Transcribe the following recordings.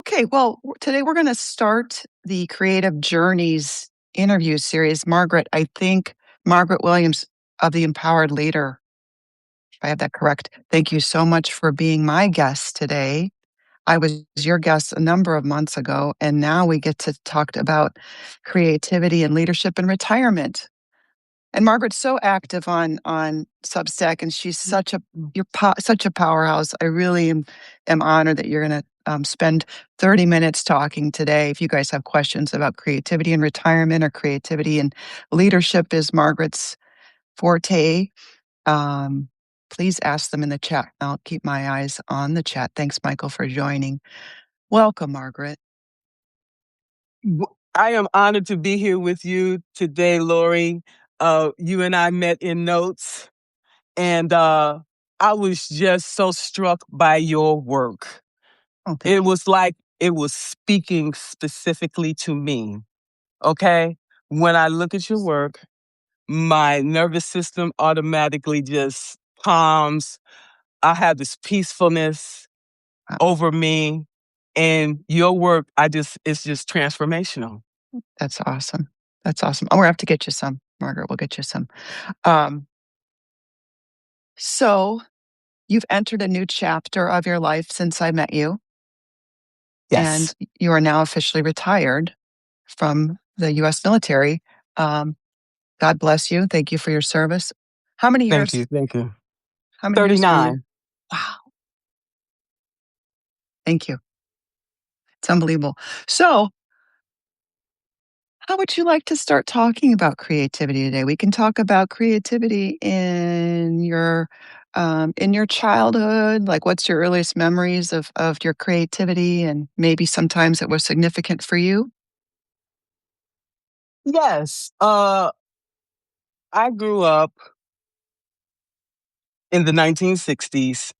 Okay, well, today we're going to start the Creative Journeys interview series. Margaret, I think Margaret Williams of the Empowered Leader, if I have that correct. Thank you so much for being my guest today. I was your guest a number of months ago, and now we get to talk about creativity and leadership and retirement. And Margaret's so active on Substack, and she's such a powerhouse. I really am honored that you're going to spend 30 minutes talking today. If you guys have questions about creativity and retirement or creativity and leadership is Margaret's forte, um, please ask them in the chat. I'll keep my eyes on the chat. Thanks, Michael, for joining. Welcome, Margaret. I am honored to be here with you today, Laurie. You and I met in notes, and I was just so struck by your work. Oh, thank It you. was like it was speaking specifically to me. Okay? When I look at your work, my nervous system automatically just calms. I have this peacefulness Wow, over me, and your work, it's just transformational. that's awesome. That's awesome. Oh, we're going to have to get you some, Margaret. We'll get you some. Um, So you've entered a new chapter of your life since I met you, and Yes. you are now officially retired from the U.S. military. Um, God bless you. Thank you for your service. How many Thank years? you. Thank you. How many years were you? 39. Wow. Thank you. It's unbelievable. So, how would you like to start talking about creativity today? We can talk about creativity in your childhood. Like, what's your earliest memories of your creativity, and maybe sometimes it was significant for you? Yes. I grew up in the 1960s,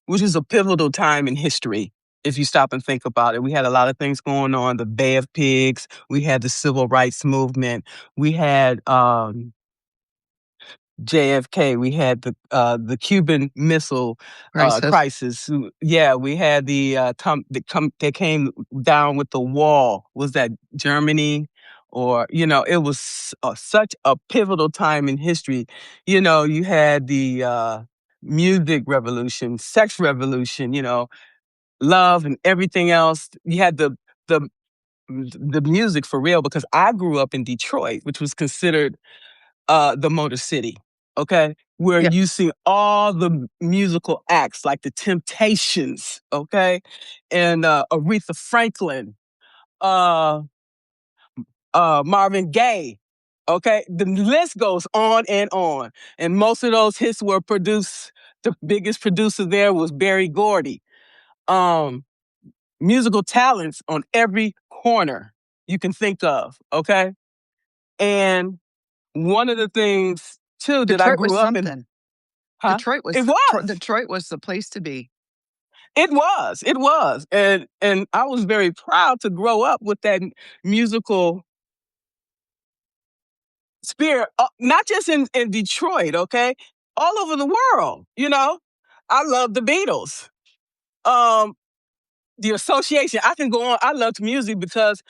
which is a pivotal time in history. If you stop and think about it, we had a lot of things going on. The Bay of Pigs. We had the Civil Rights Movement. We had JFK. We had the Cuban Missile Crisis. crisis. Yeah, we had they came down with the wall. Was that Germany? Or it was such a pivotal time in history. You had the music revolution, sex revolution. Love and everything else. You had the the music for real, because I grew up in Detroit, which was considered the Motor City, okay? Where Yeah. you see all the musical acts like the Temptations, okay? And Aretha Franklin, uh, Marvin Gaye, okay? The list goes on and on. And most of those hits were produced, the biggest producer there was Berry Gordy. Um, Musical talents on every corner you can think of, okay? And one of the things, too, that I Detroit was grew up in. something. Huh? It was. Detroit was the place to be. It was. It was. And I was very proud to grow up with that musical spirit, not just in Detroit, okay? All over the world. I love the Beatles. Um, the association. I can go on. I loved music because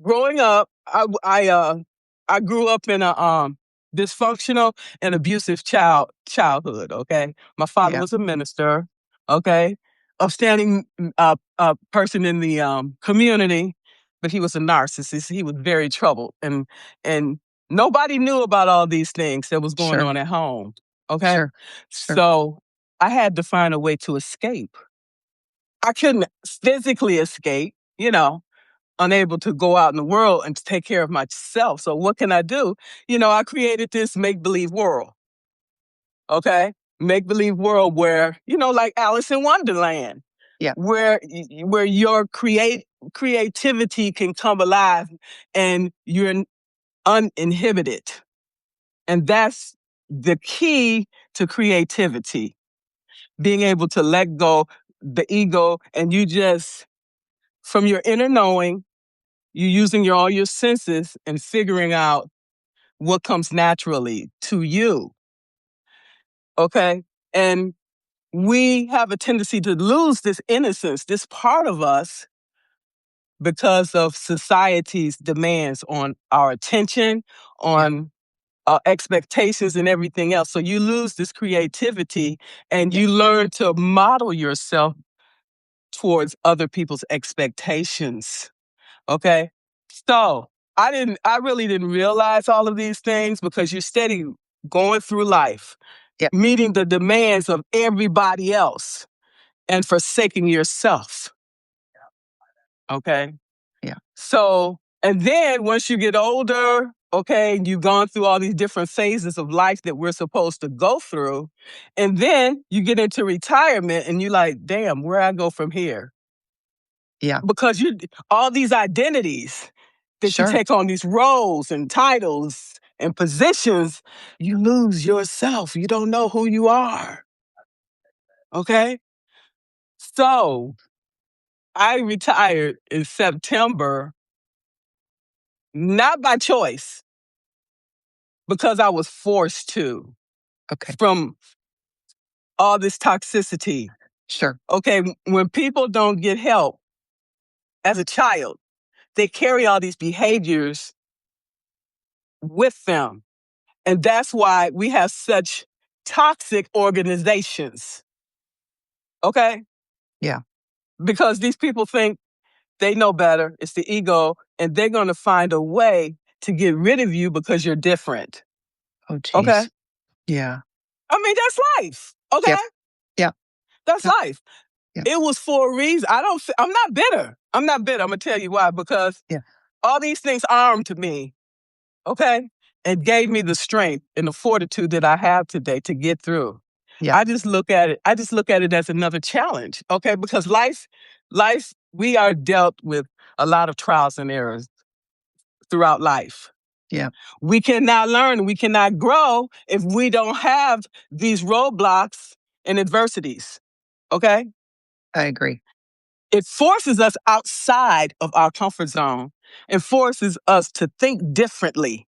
growing up, I grew up in a dysfunctional and abusive childhood. Okay, my father Yeah, was a minister. Okay, upstanding person in the community, but he was a narcissist. He was very troubled, and nobody knew about all these things that was going sure, on at home. Okay, sure, sure. so I had to find a way to escape. I couldn't physically escape. Unable to go out in the world and to take care of myself. So what can I do? I created this make-believe world. Okay? Make-believe world where, like Alice in Wonderland, Yeah, where your creativity can come alive and you're uninhibited. And that's the key to creativity. Being able to let go the ego, and you just, from your inner knowing, you using all your senses and figuring out what comes naturally to you. Okay. And we have a tendency to lose this innocence, this part of us, because of society's demands on our attention, Yeah. on expectations and everything else. So you lose this creativity and Yeah. you learn to model yourself towards other people's expectations. Okay. So I really didn't realize all of these things because you're steady going through life, Yeah. meeting the demands of everybody else and forsaking yourself. Okay. Yeah. So, and then once you get older, okay, you've gone through all these different phases of life that we're supposed to go through. And then you get into retirement and you're like, damn, where I go from here? Yeah. Because all these identities that you Sure. take on, these roles and titles and positions, you lose yourself. You don't know who you are. Okay. So I retired in September, not by choice, because I was forced to, Okay. from all this toxicity. Sure. Okay, when people don't get help as a child, they carry all these behaviors with them. And that's why we have such toxic organizations. Okay? Yeah. Because these people think they know better. It's the ego, and they're going to find a way to get rid of you because you're different. Oh, Okay? geez. Yeah. I mean, that's life. Okay? Yep. Yep. That's Yep. life. Yep. It was for a reason. I'm not bitter. I'm not bitter. I'm going to tell you why. Because Yeah. all these things armed me, okay, and gave me the strength and the fortitude that I have today to get through. Yeah. I just look at it as another challenge, okay? Because life, we are dealt with a lot of trials and errors throughout life. Yeah. We cannot learn, we cannot grow if we don't have these roadblocks and adversities, okay? I agree. It forces us outside of our comfort zone and forces us to think differently.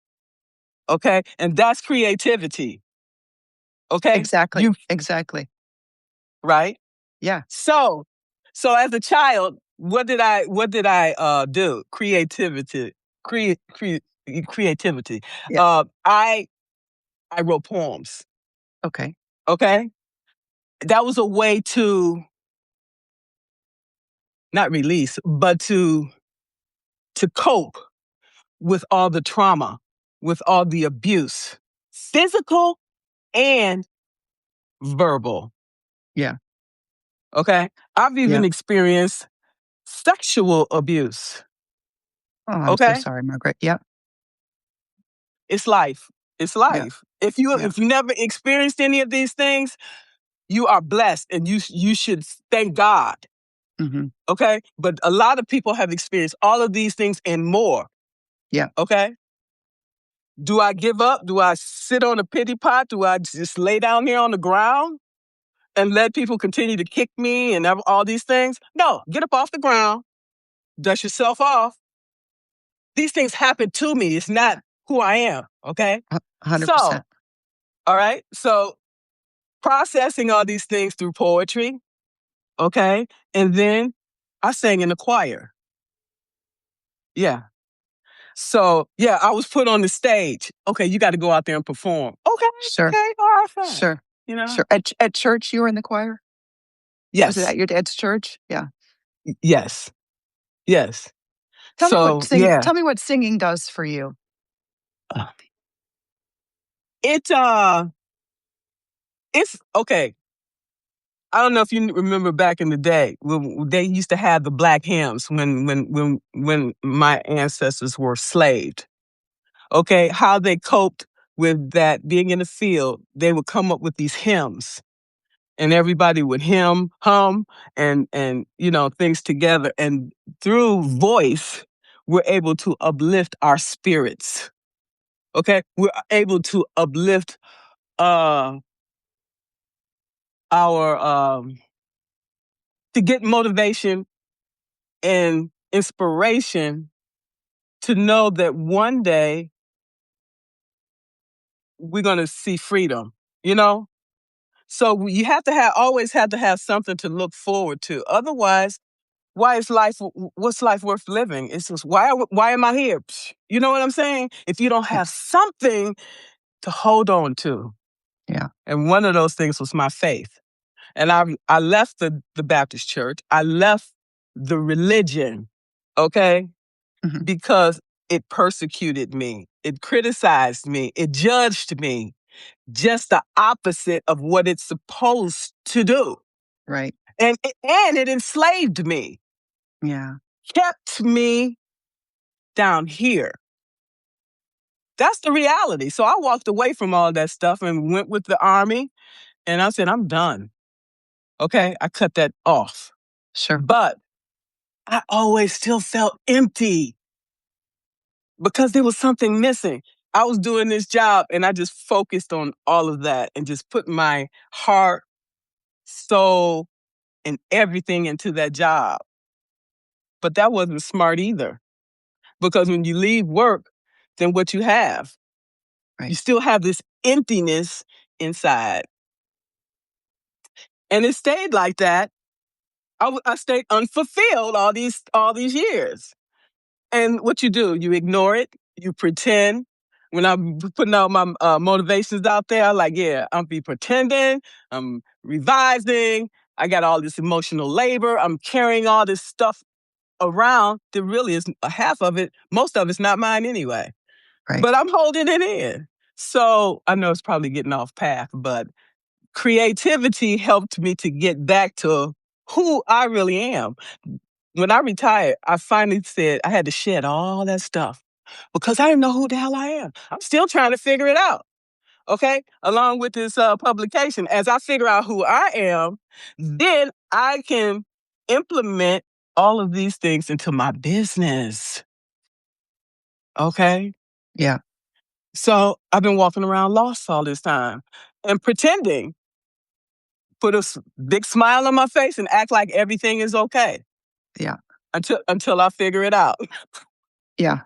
Okay. And that's creativity. Okay. Exactly. You, Exactly. right. Yeah. So as a child, what did I do? Creativity. Yeah. I wrote poems. Okay. Okay. That was a way to not release, but to cope with all the trauma, with all the abuse, physical and verbal. Yeah. Okay. I've Yeah. even experienced sexual abuse. Oh, I'm so Okay. sorry, Margaret. Yep. It's life. It's Yeah. life. If you Yeah. if you never experienced any of these things, you are blessed and you should thank God. Hmm. Okay. But a lot of people have experienced all of these things and more. Yeah. Okay. Do I give up? Do I sit on a pity pot? Do I just lay down here on the ground and let people continue to kick me and all these things? No, get up off the ground, dust yourself off. These things happen to me. It's not who I am. Okay. 100%. So, all right. So, processing all these things through poetry. Okay. And then I sang in the choir. Yeah. So, yeah, I was put on the stage. Okay. You got to go out there and perform. Okay. Sure. Okay. All right. Fine. Sure. You know? Sure. At church, you were in the choir? Was it Yes. at your dad's church? Yeah. Yes. Yes. So, yeah. Tell me what singing does for you. Uh, It, uh, it's okay. I don't know if you remember back in the day when they used to have the black hymns when my ancestors were slaved. Okay, how they coped with that being in the field, they would come up with these hymns, and everybody would hum, and things together, and through voice, we're able to uplift our spirits. Okay, we're able to uplift uh our to get motivation and inspiration to know that one day we're going to see freedom, you know? So you have to always have to have something to look forward to. Otherwise, what's life worth living? It's just, why am I here? You know what I'm saying? If you don't Yeah. have something to hold on to. Yeah. And one of those things was my faith. And I left the Baptist church. I left the religion, okay? Mhm. Because it persecuted me. It criticized me. It judged me. Just the opposite of what it's supposed to do. Right. And it enslaved me, Yeah. kept me down here. That's the reality. So I walked away from all that stuff and went with the army. And I said, I'm done. Okay. I cut that off. Sure. But I always still felt empty because there was something missing. I was doing this job and I just focused on all of that and just put my heart, soul, and everything into that job. But that wasn't smart either, because when you leave work, then what you have? You Right. still have this emptiness inside. And it stayed like that. I stayed unfulfilled all these years. And what you do, you ignore it, you pretend. When I'm putting out my motivations out there, I'm like, yeah, I'm be pretending, I'm revising, I got all this emotional labor, I'm carrying all this stuff around that really is half of it, most of it's not mine anyway. Right. But I'm holding it in. So I know it's probably getting off path, but creativity helped me to get back to who I really am. When I retired, I finally said I had to shed all that stuff because I didn't know who the hell I am. I'm still trying to figure it out. Okay. Along with this publication, as I figure out who I am, then I can implement all of these things into my business. Okay. Yeah. So I've been walking around lost all this time and pretending, put a big smile on my face and act like everything is okay Yeah. until I figure it out. Yeah.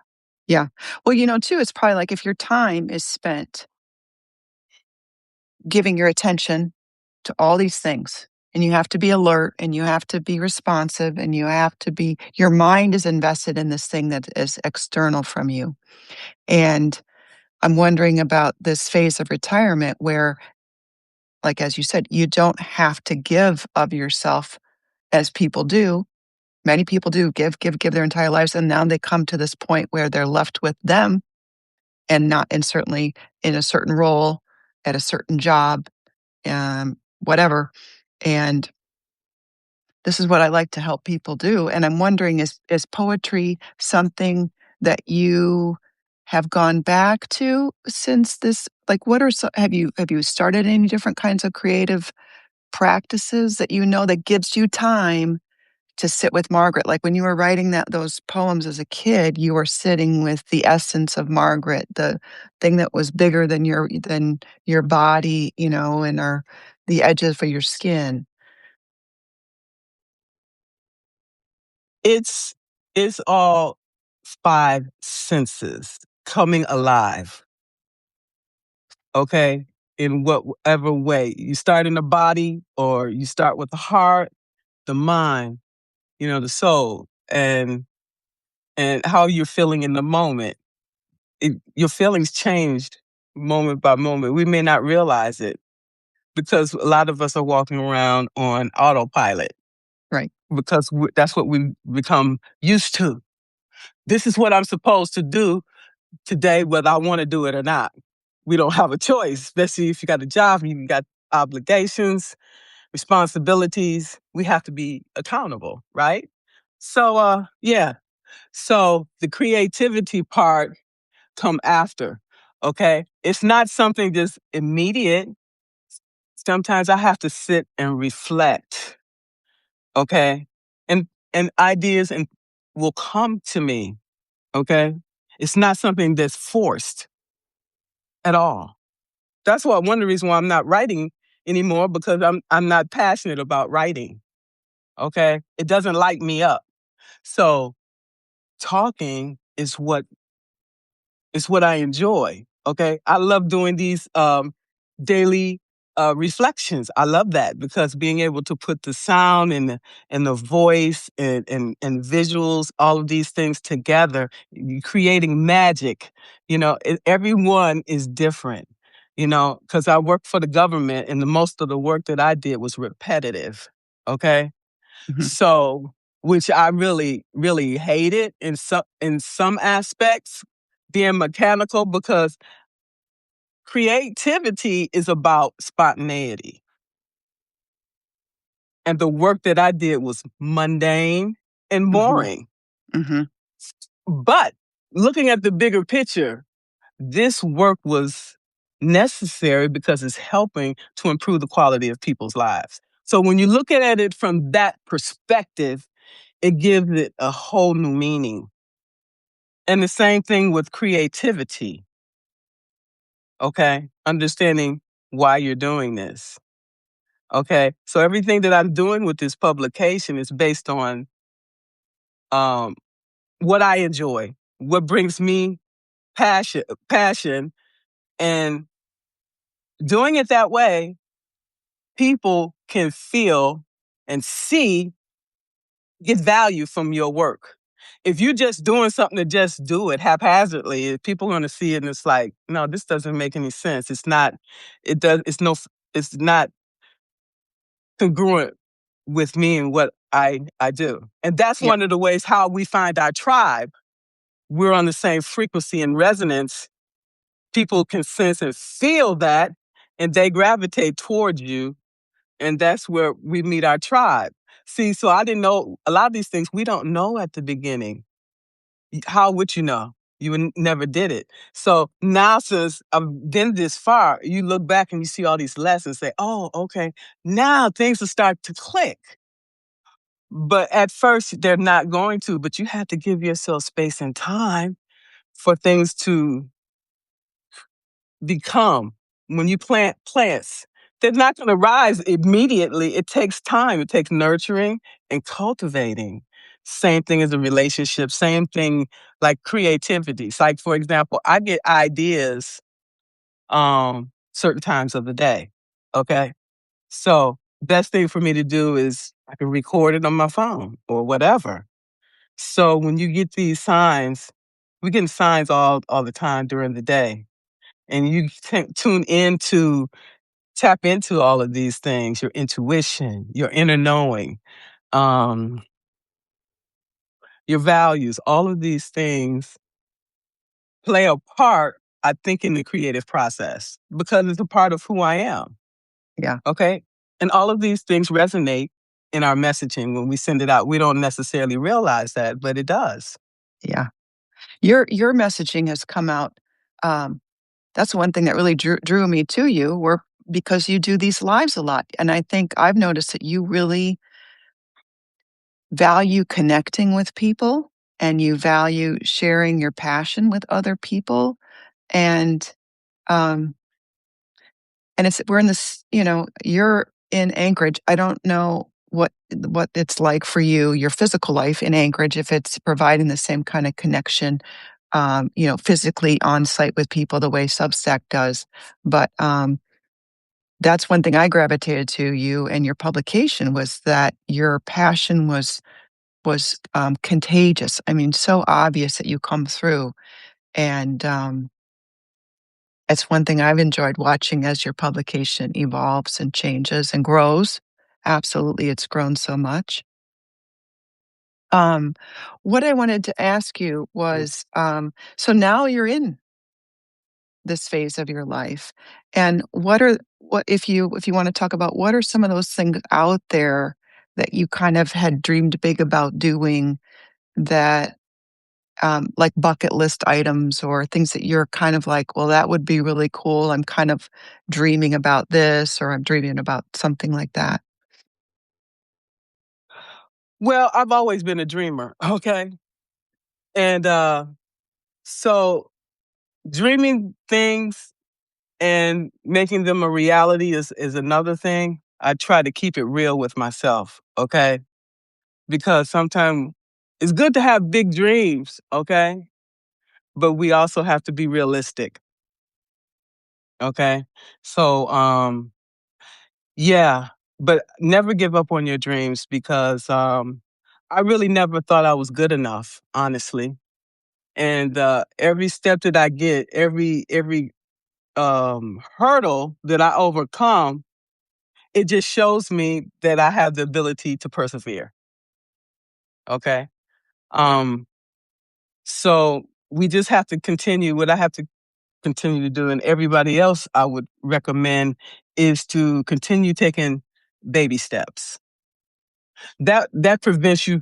Yeah. Well, too, it's probably like if your time is spent giving your attention to all these things, and you have to be alert and you have to be responsive and your mind is invested in this thing that is external from you. And I'm wondering about this phase of retirement where, like, as you said, you don't have to give of yourself as people do. Many people do give their entire lives. And now they come to this point where they're left with them and certainly in a certain role at a certain job, whatever. And this is what I like to help people do. And I'm wondering, is poetry something that you have gone back to since this? Like, what are have you started any different kinds of creative practices that that gives you time to sit with Margaret? Like when you were writing those poems as a kid, you were sitting with the essence of Margaret, the thing that was bigger than your body, and the edges of your skin. It's it's all five senses coming alive, okay? In whatever way. You start in the body or you start with the heart, the mind, the soul, and how you're feeling in the moment. Your feelings changed moment by moment. We may not realize it because a lot of us are walking around on autopilot Right. because that's what we become used to. This is what I'm supposed to do today, whether I want to do it or not. We don't have a choice, especially if you got a job and you got obligations, responsibilities. We have to be accountable, right? So, yeah. So the creativity part come after. Okay, it's not something just immediate. Sometimes I have to sit and reflect. Okay, and ideas and will come to me. Okay, it's not something that's forced at all. That's why one of the reasons why I'm not writing anymore, because I'm not passionate about writing. Okay, it doesn't light me up. So talking is what I enjoy. Okay, I love doing these daily reflections. I love that because being able to put the sound and the voice and visuals, all of these things together, creating magic. Everyone is different. Because I work for the government, and the most of the work that I did was repetitive. Okay, Mhm. so which I really really hated in some aspects, being mechanical, because creativity is about spontaneity. And the work that I did was mundane and Mhm. boring. Mhm. But looking at the bigger picture, this work was necessary because it's helping to improve the quality of people's lives. So when you look at it from that perspective, it gives it a whole new meaning. And the same thing with creativity, okay? Understanding why you're doing this. Okay. So everything that I'm doing with this publication is based on um, what I enjoy, what brings me passion, and doing it that way, people can feel and see, get value from your work. If you're just doing something to just do it haphazardly, people are going to see it and it's like, no, this doesn't make any sense. It's not. It does. It's not congruent with me and what I do. And that's Yeah. one of the ways how we find our tribe. We're on the same frequency and resonance. People can sense and feel that, and they gravitate towards you. And that's where we meet our tribe. See, so I didn't know a lot of these things we don't know at the beginning. How would you know? Never did it. So now, since I've been this far, you look back and you see all these lessons, say, oh, okay, now things will start to click. But at first, they're not going to, but you have to give yourself space and time for things to become. When you plant plants, they're not going to rise immediately. It takes time. It takes nurturing and cultivating. Same thing as a relationship. Same thing like creativity. It's like, for example, I get ideas certain times of the day. Okay. So best thing for me to do is I can record it on my phone or whatever. So when you get these signs, we get signs all the time during the day, and you tune into tap into all of these things, your intuition, your inner knowing, um, your values, all of these things play a part, I think, in the creative process because it's a part of who I am. Yeah. Okay. And all of these things resonate in our messaging when we send it out. We don't necessarily realize that, but it does. Yeah. Your messaging has come out. That's one thing that really drew me to you, were because you do these lives a lot, and I think I've noticed that you really value connecting with people, and you value sharing your passion with other people, and um, and it's we're in this. You're in Anchorage. I don't know what it's like for you, your physical life in Anchorage, if it's providing the same kind of connection, physically on site with people the way Substack does. But that's one thing I gravitated to you and your publication, was that your passion was contagious. I mean, so obvious that you come through, and it's one thing I've enjoyed watching as your publication evolves and changes and grows. Absolutely, it's grown so much. Um, what I wanted to ask you was, so now you're in this phase of your life, and what if you want to talk about what are some of those things out there that you kind of had dreamed big about doing, that like bucket list items, or things that you're kind of like, well, that would be really cool. I'm kind of dreaming about this, or I'm dreaming about something like that. Well, I've always been a dreamer. Okay. And so dreaming things and making them a reality is another thing. I try to keep it real with myself, okay? Because sometimes it's good to have big dreams, okay? But we also have to be realistic, okay? So Yeah, but never give up on your dreams because I really never thought I was good enough, honestly. And every step that I get, every hurdle that I overcome, it just shows me that I have the ability to persevere. Okay. Um, so we just have to continue. What I have to continue to do, and everybody else I would recommend, is to continue taking baby steps. That prevents you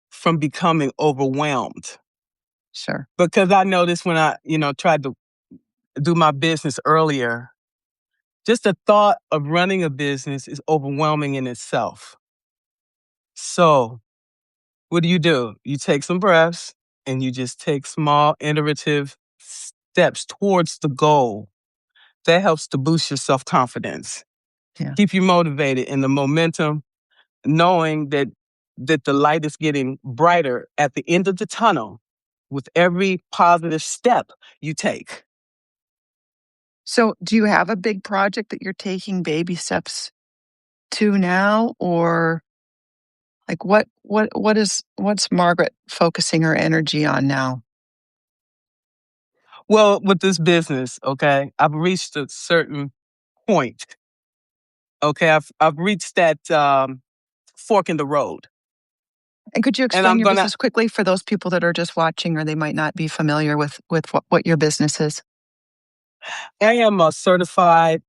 from becoming overwhelmed. Sure. Because I noticed when I, tried to do my business earlier, just the thought of running a business is overwhelming in itself. So, what do? You take some breaths and you just take small iterative steps towards the goal. That helps to boost your self-confidence, Yeah. keep you motivated in the momentum, knowing that the light is getting brighter at the end of the tunnel with every positive step you take. So, do you have a big project that you're taking baby steps to now, or like what's Margaret focusing her energy on now? Well, with this business, okay, I've reached a certain point. Okay, I've reached that fork in the road, And could you and explain I'm your gonna. business quickly for those people that are just watching or they might not be familiar with what your business is? I am a certified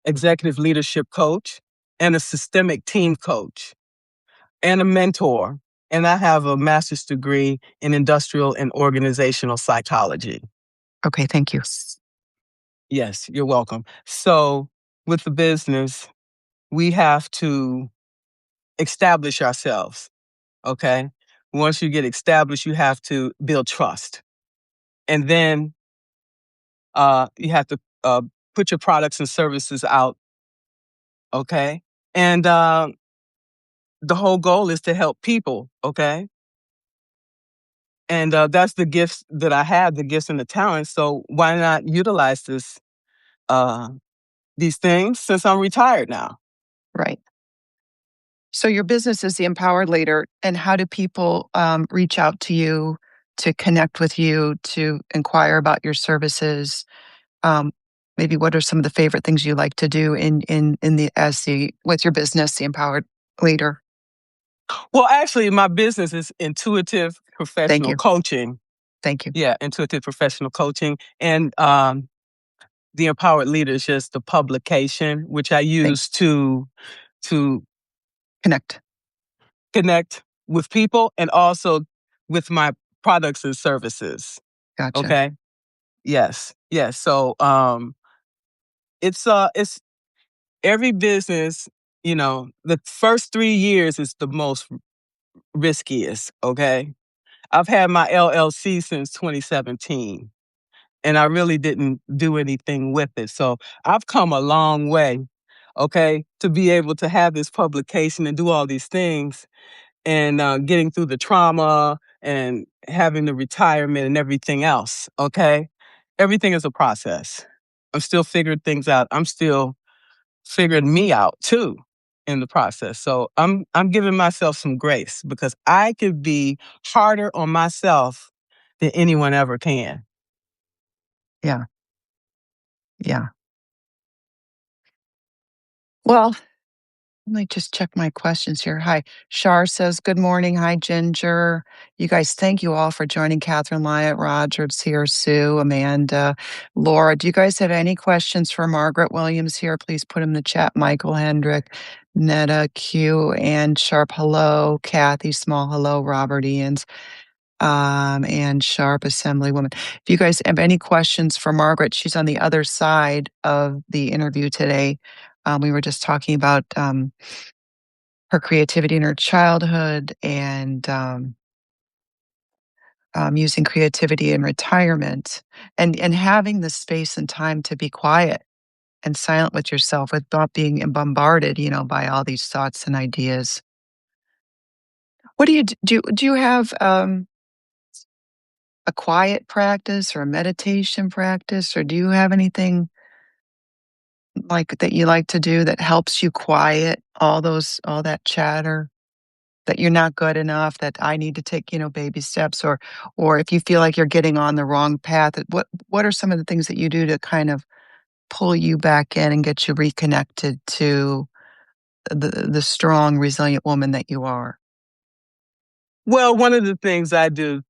executive leadership coach and a systemic team coach and a mentor, and I have a master's degree in industrial and organizational psychology. Okay, thank you. Yes, you're welcome. So, with the business, we have to establish ourselves. Okay. Once you get established, you have to build trust. And then you have to put your products and services out. Okay. And the whole goal is to help people. Okay. And that's the gifts that I have, the gifts and the talents. So why not utilize uh, these things since I'm retired now? Right. So your business is the Empowered Leader, and how do people reach out to you to connect with you to inquire about your services? Um, Maybe what are some of the favorite things you like to do in the as the with your business, the Empowered Leader? Well, actually, my business is intuitive Thank professional you, coaching. thank you, Yeah, intuitive professional coaching. And the Empowered Leader is just the publication, which I thank use to connect. connect with people and also with my products and services. Gotcha. Okay. Yes. Yes. So it's every business, the first 3 years is the most riskiest. Okay. I've had my LLC since 2017 and I really didn't do anything with it. So I've come a long way, okay, to be able to have this publication and do all these things and getting through the trauma and having the retirement and everything else, okay? Everything is a process. I'm still figuring things out. I'm still figuring me out too in the process. So I'm giving myself some grace because I could be harder on myself than anyone ever can. Yeah, yeah. Well, let me just check my questions here. Hi, Shar says, good morning. Hi, Ginger. You guys, thank you all for joining. Catherine Lyatt, Rogers here, Sue, Amanda, Laura. Do you guys have any questions for Margaret Williams here? Please put them in the chat. Michael Hendrick, Netta, Q, and Sharp, hello. Kathy, small hello. Robert Ians, and Sharp, Assemblywoman. If you guys have any questions for Margaret, she's on the other side of the interview today. We were just talking about her creativity in her childhood and using creativity in retirement and having the space and time to be quiet and silent with yourself without being bombarded, by all these thoughts and ideas. What do you do? Do you have a quiet practice or a meditation practice, or do you have anything like that you like to do that helps you quiet all that chatter? That you're not good enough, that I need to take, baby steps, or if you feel like you're getting on the wrong path, what are some of the things that you do to kind of pull you back in and get you reconnected to the strong, resilient woman that you are? Well, one of the things I do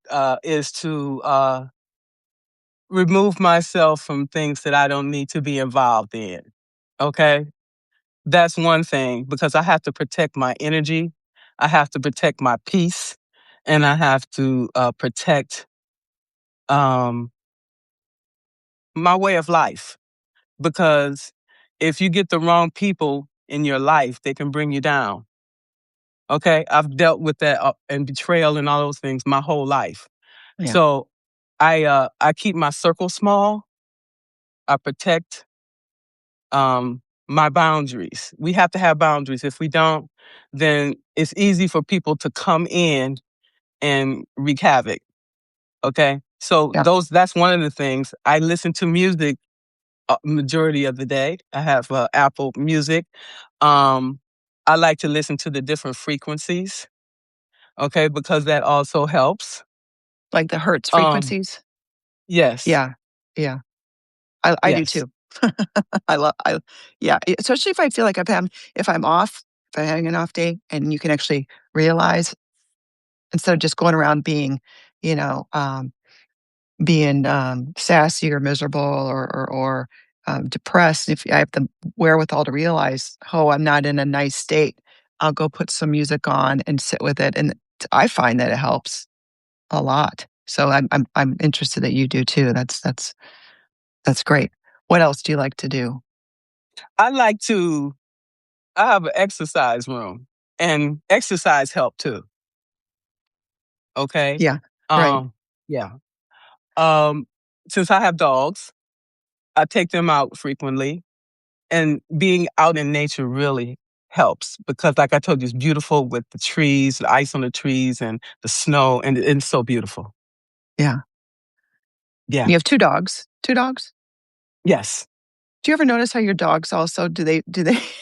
is to remove myself from things that I don't need to be involved in. Okay. That's one thing because I have to protect my energy. I have to protect my peace and I have to protect um, my way of life. Because if you get the wrong people in your life, they can bring you down. Okay. I've dealt with that and betrayal and all those things my whole life. Yeah, So I keep my circle small. I protect my boundaries. We have to have boundaries. If we don't, then it's easy for people to come in and wreak havoc. Okay. So yeah, that's one of the things. I listen to music majority of the day. I have Apple Music. Um, I like to listen to the different frequencies. Okay, because that also helps. like the hertz Um, frequencies? yes, Yeah, yeah, I do yes. too. I yeah, especially if I feel like if I'm off, if I'm having an off day, and you can actually realize instead of just going around you know, um being, sassy or miserable or depressed, if I have the wherewithal to realize, "Oh, I'm not in a nice state," I'll go put some music on and sit with it, and I find that it helps a lot. So I'm interested that you do too. That's great. What else do you like to do? I like to. I have an exercise room, and exercise help too. Okay. Yeah, right. Um, yeah. Um, since I have dogs, I take them out frequently, and being out in nature really helps because, like I told you, it's beautiful with the trees, the ice on the trees, and the snow, and it's so beautiful. Yeah. Yeah. You have 2 dogs? 2 dogs? Yes. Do you ever notice how your dogs also do they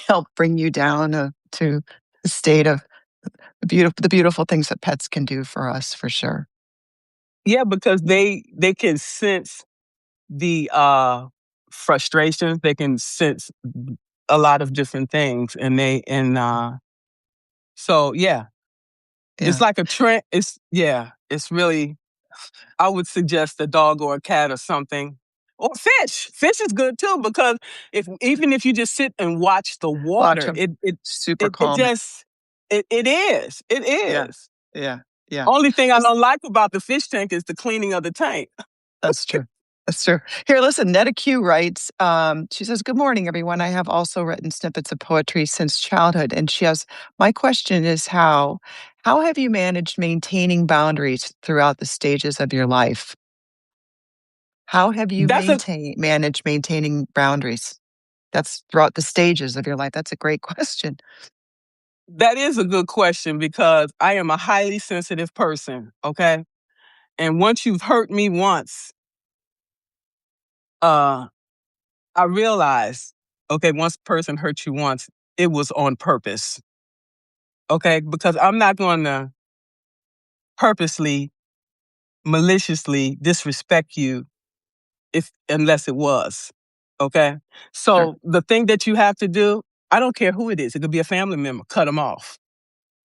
help bring you down, to a state of the beautiful things that pets can do for us, for sure. Yeah, because they can sense the frustrations. They can sense a lot of different things, and so yeah, it's Yeah. like a trend. It's yeah, it's really. I would suggest a dog or a cat or something. Or fish. Fish is good too because if even if you just sit and watch the Watch water, them. Super it calming. just it is. It Yeah. is. Yeah. Yeah. Only thing I Lis don't like about the fish tank is the cleaning of the tank. That's true. That's true. Here, listen, Netta Q writes, she says, "Good morning, everyone. I have also written snippets of poetry since childhood." And she has, "My question is how have you managed maintaining boundaries throughout the stages of your life? How have you That's a managed maintaining boundaries? That's throughout the stages of your life." That's a great question. that is a good question because I am a highly sensitive person, okay? And once you've hurt me once, uh I realize, okay, once a person hurt you once, it was on purpose. Okay? Because I'm not going to purposely, maliciously disrespect you if unless it was. Okay? Sure. So the thing that you have to do, I don't care who it is. It could be a family member. Cut them off.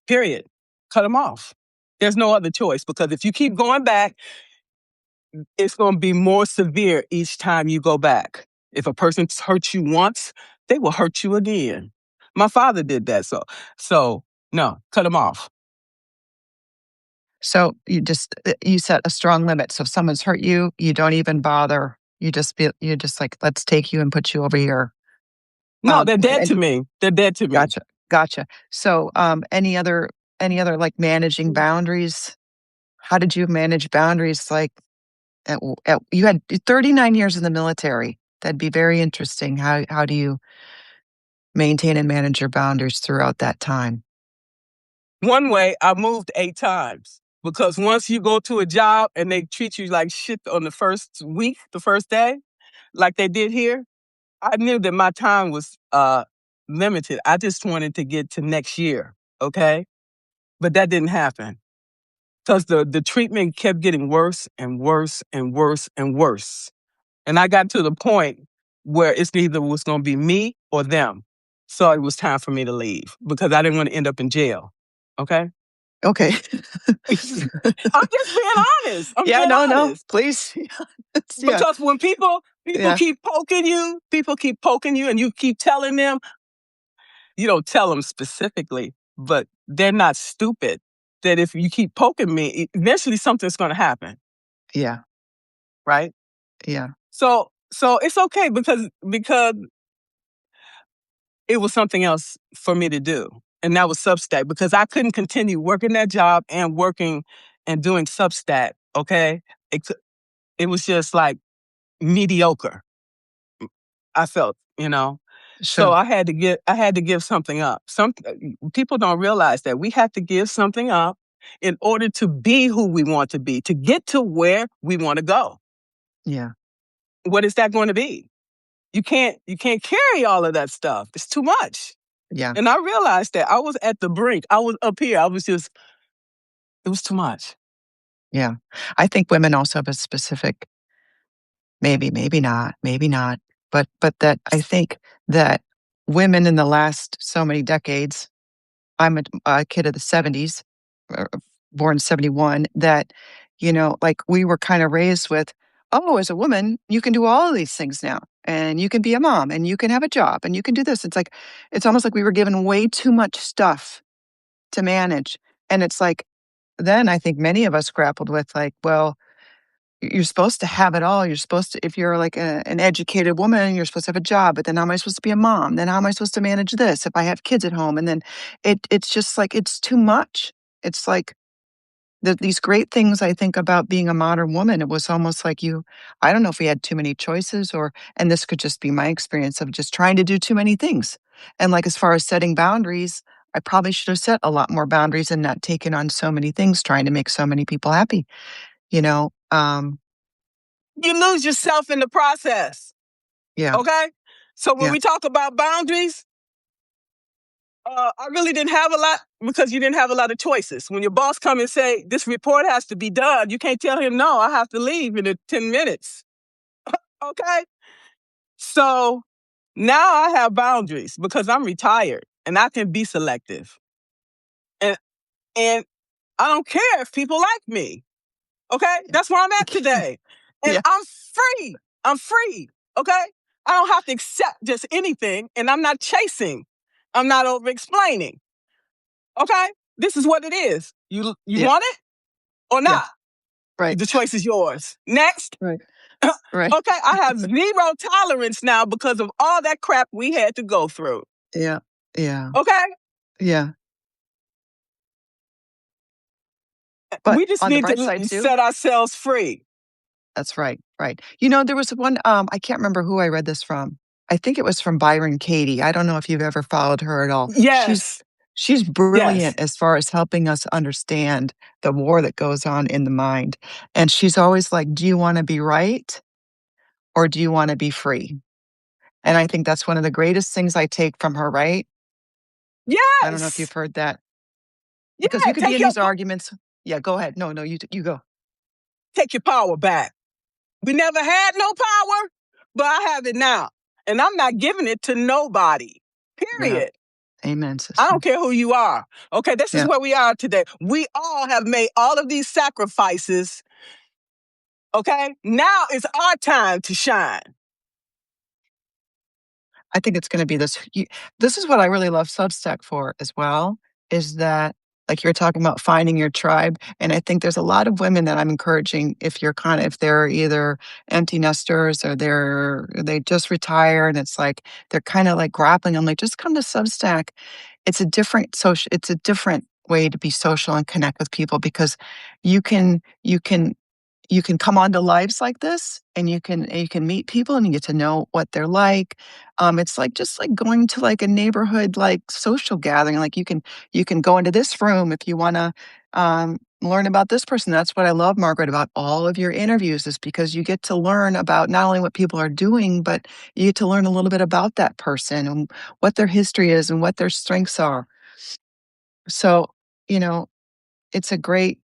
Period. Cut them off. There's no other choice because if you keep going back, it's going to be more severe each time you go back. If a person's hurt you once, they will hurt you again. My father did that. So no, cut them off. So you set a strong limit. So if someone's hurt you, you don't even bother. You're just like, let's take you and put you over here. No, they're dead And to me. They're dead to me. gotcha, gotcha. So any other like managing boundaries? How did you manage boundaries? Like you had 39 years in the military. That'd be very interesting. How do you maintain and manage your boundaries throughout that time? One way, I moved 8 times because once you go to a job and they treat you like shit on the first week, the first day, like they did here, I knew that my time was limited. I just wanted to get to next year, okay? But that didn't happen because the treatment kept getting worse and worse and worse and worse. And I got to the point where it's either was going to be me or them. So it was time for me to leave because I didn't want to end up in jail. Okay? Okay. I'm just being honest. I'm Yeah, being no, no, honest. please. Yeah, Because when people yeah, keep poking you, and you keep telling them, you don't tell them specifically, but they're not stupid. That if you keep poking me, eventually something's going to happen, yeah, right? yeah, So it's okay because it was something else for me to do, and that was Substack because I couldn't continue working that job and working and doing Substack. Okay, it it was just like mediocre. I felt, you know. So sure. I had to give something up. Some people don't realize that we have to give something up in order to be who we want to be, to get to where we want to go. Yeah, What is that going to be? You can't carry all of that stuff. It's too much. yeah, And I realized that I was at the brink. I was up here. It was too much. yeah. I think women also have a specific, maybe not, but that I think that women in the last so many decades, I'm a kid of the '70s, born '71, that, like, we were kinda raised with, "Oh, as a woman, you can do all of these things now, and you can be a mom, and you can have a job, and you can do this." It's almost like we were given way too much stuff to manage, and it's like then I think many of us grappled with, like, well, you're supposed to have it all. You're supposed to, if you're like an educated woman, you're supposed to have a job. But then how am I supposed to be a mom? Then how am I supposed to manage this if I have kids at home? And then it's just like it's too much. It's like these great things I think about being a modern woman. It was almost like you. I don't know if we had too many choices, or and this could just be my experience of just trying to do too many things. And like as far as setting boundaries, I probably should have set a lot more boundaries and not taken on so many things, trying to make so many people happy. You know. You lose yourself in the process. Yeah. Okay? So when Yeah. we talk about boundaries, I really didn't have a lot because you didn't have a lot of choices. When your boss come and say this report has to be done, you can't tell him no. I have to leave in 10 minutes. Okay, so now I have boundaries because I'm retired and I can be selective, and and I don't care if people like me. Okay, that's where I'm at today, and Yeah. I'm free. I'm free. Okay, I don't have to accept just anything, and I'm not chasing. I'm not over explaining. Okay? This is what it is. You Yeah. want it or Yeah. not? Right. The choice is yours. Next. Right. Okay, Right. I have zero tolerance now because of all that crap we had to go through. Yeah. Yeah. Okay? Yeah. But We just on the need to bright side too, set ourselves free. that's right. Right. There was one, I can't remember who I read this from. I think it was from Byron Katie. I don't know if you've ever followed her at all. Yes. She's Yes. brilliant as far as helping us understand the war that goes on in the mind. And she's always like, "Do you wanna be right or do you wanna be free?" And I think that's one of the greatest things I take from her, right? I don't know if you've Yes. heard that. Because Yeah. you could be in these arguments. Yeah, go ahead. No, no, you go. Take your power back. We never had no power, but I have it now. And I'm not giving it to nobody. Yeah. Period. Amen, I sister. don't care who you are. Okay, this is Yeah. where we are today. We all have made all of these sacrifices. Okay, now it's our time to shine. I think it's gonna be this is what I really love Substack for as well, is that, like you were talking about finding your tribe, and I think there's a lot of women that I'm encouraging if they're either empty nesters or they just retired, and it's like they're kinda, like, grappling. I'm like, "Just come to Substack." It's a different way to be social and connect with people because you can come onto lives like this, and you can meet people and you get to know what they're like. It's like just like going to like a neighborhood like social gathering. Like you can go into this room if you want to learn about this person. That's what I love, Margaret, about all of your interviews is because you get to learn about not only what people are doing, but you get to learn a little bit about that person and what their history is and what their strengths are. So, you know, it's a great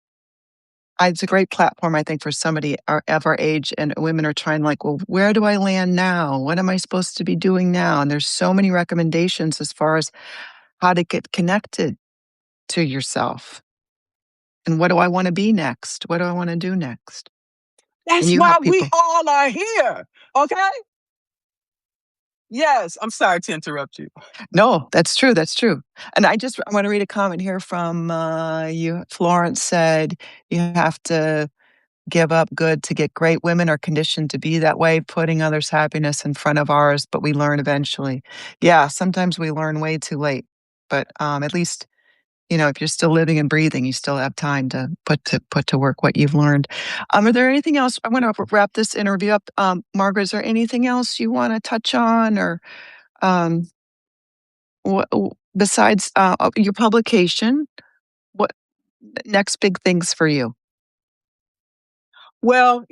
it's a great platform, I think, for somebody of our age, and women are trying like, well, where do I land now? What am I supposed to be doing now? And there's so many recommendations as far as how to get connected to yourself. And what do I want to be next? What do I want to do next? And That's you why help we people. all are here. Okay? Yes, I'm sorry to interrupt you. No, that's true. That's true. And I want to read a comment here from you. Florence said, you have to give up good to get great. Women are conditioned to be that way, putting others' happiness in front of ours, but we learn eventually. Yeah, sometimes we learn way too late. But at least, if you're still living and breathing, you still have time to put to work what you've learned. Are there anything else? I want to wrap this interview up. Margaret, is there anything else you want to touch on, or um, besides your publication? What next big things for you? Well,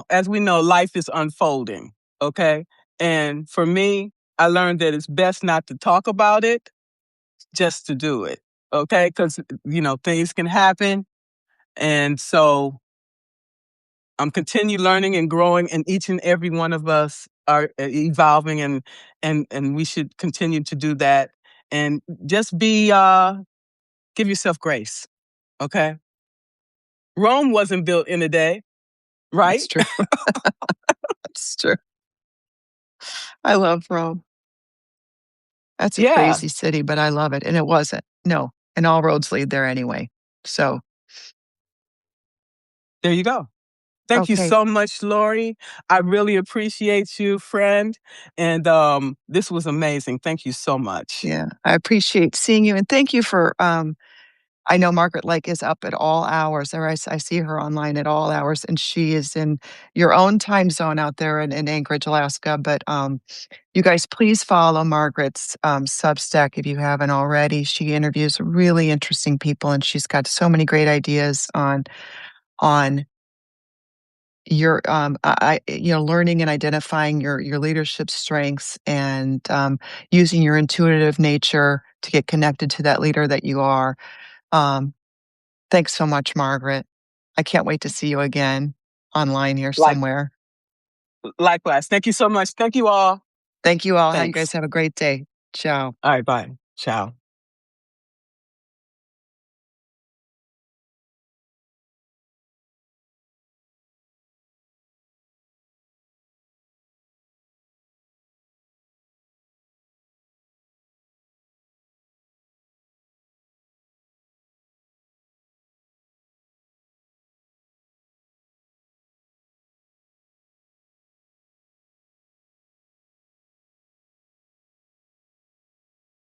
as we know, life is unfolding, okay? And for me, I learned that it's best not to talk about it, just to do it, okay? Because, things can happen. And so I'm continue learning and growing, and each and every one of us are evolving, and we should continue to do that. And just give yourself grace, okay? Rome wasn't built in a day, That's right? true. That's true. I love Rome. That's a Yeah, crazy city, but I love it, and it wasn't. No, and all roads lead there anyway. So, there you go. Thank you okay, so much, Laurie. I really appreciate you, friend. And this was amazing. Thank you so much. yeah, I appreciate seeing you, and thank you for, I know Margaret, like, is up at all hours, or I see her online at all hours, and she is in your own time zone out there in Anchorage, Alaska, but, you guys please follow Margaret's, Substack if you haven't already. She interviews really interesting people, and she's got so many great ideas on your learning and identifying your leadership strengths and using your intuitive nature to get connected to that leader that you are. um, Thanks so much, Margaret. I can't wait to see you again online here Like somewhere. likewise. Thank you so much. Thank you all. Thank you all. How you guys Thanks. have a great day. Ciao. All right, bye. Ciao.